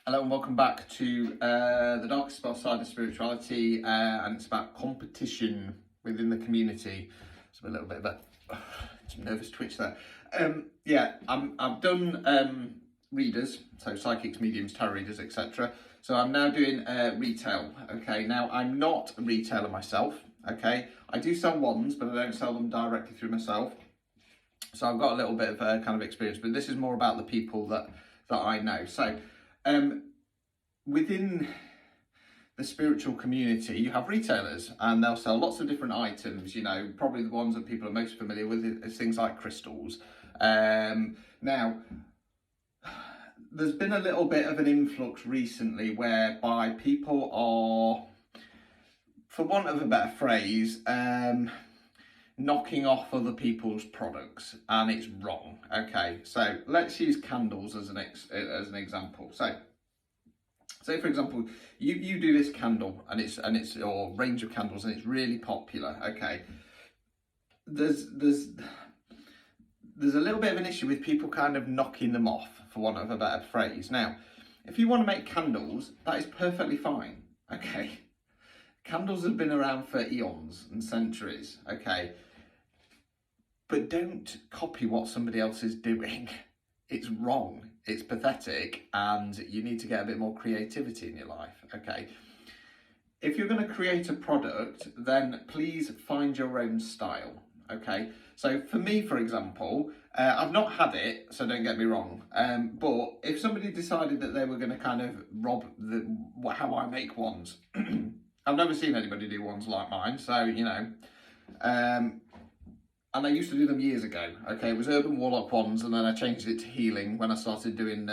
Hello and welcome back to the darkest side of spirituality, and it's about competition within the community. So a little bit of a nervous twitch there. I've done readers, so psychics, mediums, tarot readers, etc. So I'm now doing retail. Okay, now I'm not a retailer myself. Okay, I do sell wands, but I don't sell them directly through myself. So I've got a little bit of kind of experience, but this is more about the people that I know. So within the spiritual community, you have retailers and they'll sell lots of different items. You know, probably the ones that people are most familiar with is things like crystals. Now, there's been a little bit of an influx recently whereby people are, for want of a better phrase, knocking off other people's products, and it's wrong. Okay, so let's use candles as an example. So say for example, you do this candle and it's or range of candles and it's really popular. Okay, there's a little bit of an issue with people kind of knocking them off, for want of a better phrase. Now, if you want to make candles, that is perfectly fine. Okay, candles have been around for eons and centuries. Okay, but don't copy what somebody else is doing. It's wrong, it's pathetic, and you need to get a bit more creativity in your life. Okay, if you're going to create a product, then please find your own style. Okay, so for me, for example, I've not had it, so don't get me wrong, but if somebody decided that they were going to kind of rob how I make wands, I've never seen anybody do wands like mine, so you know, and I used to do them years ago. Okay, it was urban Warlock wands, and then I changed it to healing when I started doing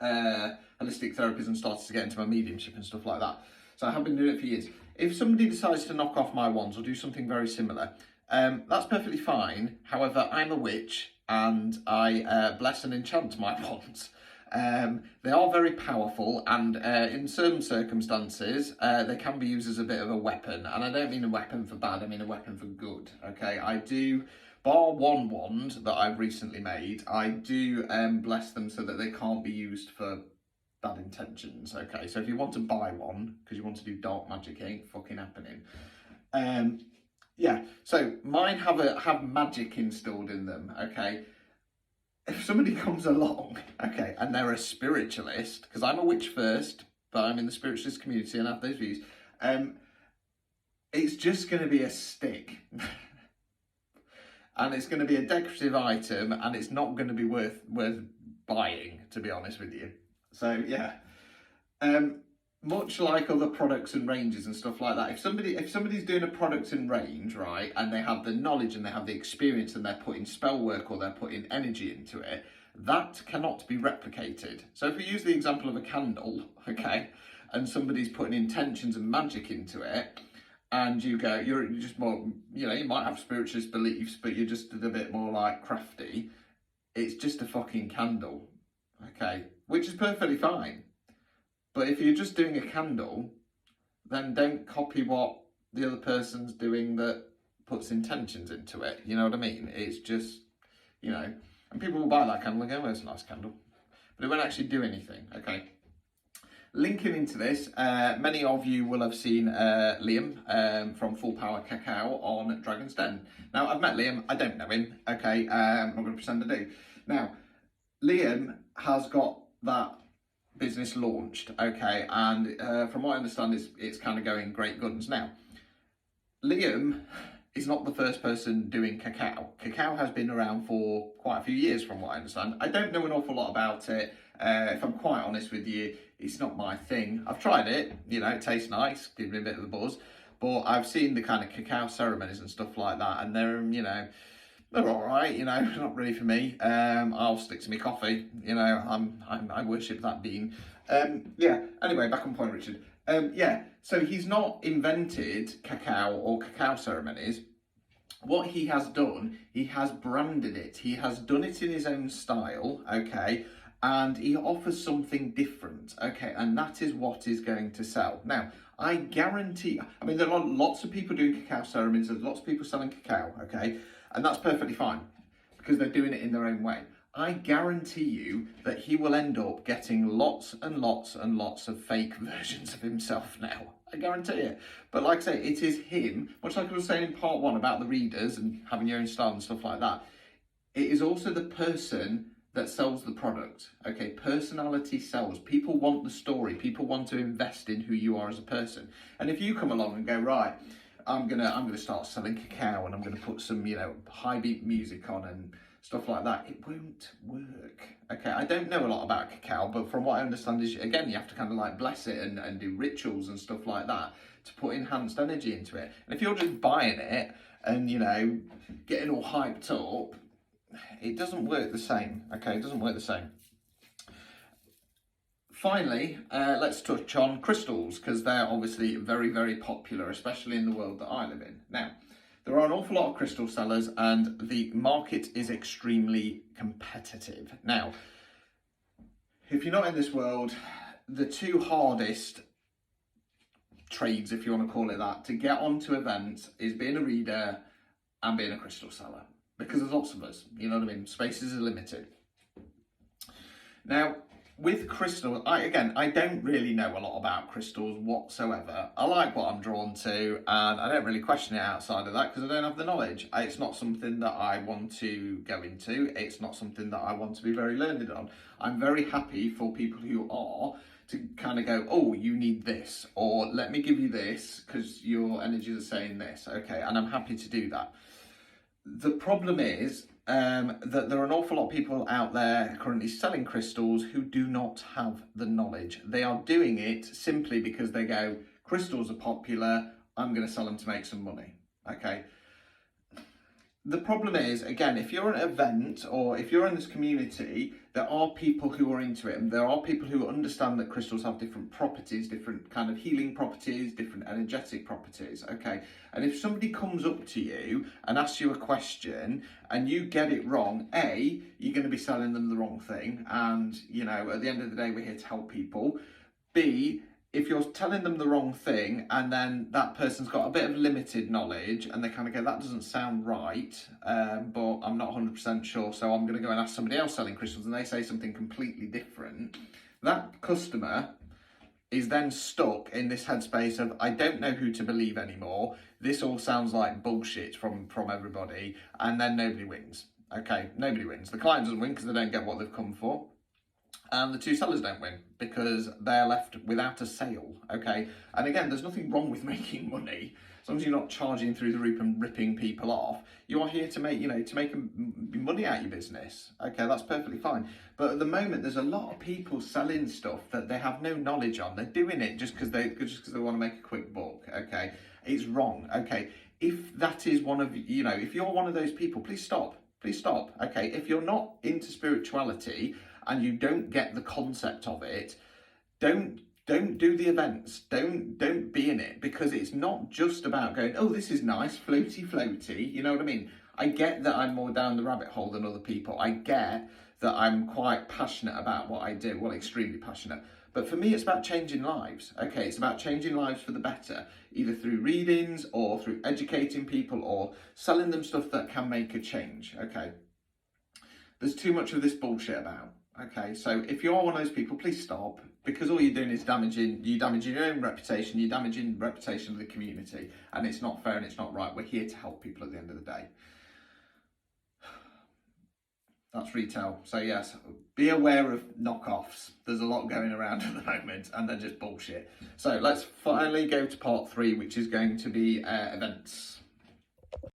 holistic therapies and started to get into my mediumship and stuff like that. So I have been doing it for years. If somebody decides to knock off my wands or do something very similar, that's perfectly fine. However, I'm a witch and I bless and enchant my wands. They are very powerful, and in certain circumstances they can be used as a bit of a weapon, and I don't mean a weapon for bad, I mean a weapon for good. Okay, I do, bar one wand that I've recently made, I do bless them so that they can't be used for bad intentions. Okay, so if you want to buy one because you want to do dark magic, it ain't fucking happening. Yeah, so mine have magic installed in them. Okay, if somebody comes along, okay, and they're a spiritualist, because I'm a witch first, but I'm in the spiritualist community and have those views, it's just going to be a stick. And it's going to be a decorative item, and it's not going to be worth buying, to be honest with you. So, yeah. Much like other products and ranges and stuff like that, if somebody's doing a product and range, right, and they have the knowledge and they have the experience and they're putting spell work or they're putting energy into it, that cannot be replicated. So if we use the example of a candle, okay, and somebody's putting intentions and magic into it, and you go, you're just more, you know, you might have spiritualist beliefs, but you're just a bit more like crafty, it's just a fucking candle, okay, which is perfectly fine. But if you're just doing a candle, then don't copy what the other person's doing that puts intentions into it. You know what I mean? It's just, you know, and people will buy that candle and go, oh, it's a nice candle. But it won't actually do anything, okay? Linking into this, many of you will have seen Liam from Full Power Cacao on Dragon's Den. Now, I've met Liam, I don't know him, okay? I'm not going to pretend I do. Now, Liam has got that business launched, okay, and from what I understand, it's kind of going great guns. Now, Liam is not the first person doing cacao. Cacao has been around for quite a few years, from what I understand. I don't know an awful lot about it. If I'm quite honest with you, it's not my thing. I've tried it, you know, it tastes nice, gives me a bit of a buzz, but I've seen the kind of cacao ceremonies and stuff like that, and they're, you know, they're all right, you know, not really for me. I'll stick to my coffee, you know, I worship that bean. Yeah, anyway, back on point, Richard. Yeah, so he's not invented cacao or cacao ceremonies. What he has done, he has branded it. He has done it in his own style, okay, and he offers something different, okay, and that is what is going to sell. Now, I guarantee, I mean, there are lots of people doing cacao ceremonies, there's lots of people selling cacao, okay, and that's perfectly fine because they're doing it in their own way. I guarantee you that he will end up getting lots and lots and lots of fake versions of himself now. I guarantee it. But like I say, it is him, much like I was saying in part one about the readers and having your own style and stuff like that. It is also the person that sells the product. Okay, personality sells. People want the story. People want to invest in who you are as a person. And if you come along and go, right, I'm gonna start selling cacao and I'm gonna put some, high beat music on and stuff like that, it won't work. Okay, I don't know a lot about cacao, but from what I understand is, again, you have to kind of like bless it and do rituals and stuff like that to put enhanced energy into it. And if you're just buying it and, getting all hyped up, it doesn't work the same. Okay, it doesn't work the same. Finally, let's touch on crystals, because they're obviously very, very popular, especially in the world that I live in. Now, there are an awful lot of crystal sellers and the market is extremely competitive. Now, if you're not in this world, the two hardest trades, if you want to call it that, to get onto events is being a reader and being a crystal seller. Because there's lots of us, you know what I mean? Spaces are limited. Now, with crystals, I don't really know a lot about crystals whatsoever. I like what I'm drawn to, and I don't really question it outside of that because I don't have the knowledge. It's not something that I want to go into. It's not something that I want to be very learned on. I'm very happy for people who are to kind of go, oh, you need this, or let me give you this because your energies are saying this. Okay, and I'm happy to do that. The problem is that there are an awful lot of people out there currently selling crystals who do not have the knowledge. They are doing it simply because they go, crystals are popular, I'm going to sell them to make some money. Okay. The problem is, again, if you're at an event or if you're in this community, there are people who are into it, and there are people who understand that crystals have different properties, different kind of healing properties, different energetic properties, okay? And if somebody comes up to you and asks you a question and you get it wrong, A, you're going to be selling them the wrong thing, and, at the end of the day, we're here to help people. B, if you're telling them the wrong thing and then that person's got a bit of limited knowledge and they kind of go, that doesn't sound right, but I'm not 100% sure, so I'm going to go and ask somebody else selling crystals, and they say something completely different, that customer is then stuck in this headspace of, I don't know who to believe anymore, this all sounds like bullshit from everybody, and then nobody wins. Okay, nobody wins. The client doesn't win because they don't get what they've come for. And the two sellers don't win because they're left without a sale, okay? And again, there's nothing wrong with making money. As long as you're not charging through the roof and ripping people off, you are here to make, to make money out of your business. Okay, that's perfectly fine. But at the moment, there's a lot of people selling stuff that they have no knowledge on. They're doing it just because they want to make a quick buck, okay? It's wrong, okay? If that is one of, if you're one of those people, please stop. Please stop, okay? If you're not into spirituality and you don't get the concept of it, don't do the events. Don't be in it, because it's not just about going, oh, this is nice, floaty, you know what I mean? I get that I'm more down the rabbit hole than other people. I get that I'm quite passionate about what I do, well, extremely passionate. But for me, it's about changing lives, okay? It's about changing lives for the better, either through readings or through educating people or selling them stuff that can make a change, okay? There's too much of this bullshit about. Okay, so if you are one of those people, please stop, because all you're doing is damaging your own reputation, you're damaging the reputation of the community, and it's not fair and it's not right. We're here to help people at the end of the day. That's retail. So yes, be aware of knockoffs. There's a lot going around at the moment, and they're just bullshit. So let's finally go to part 3, which is going to be events.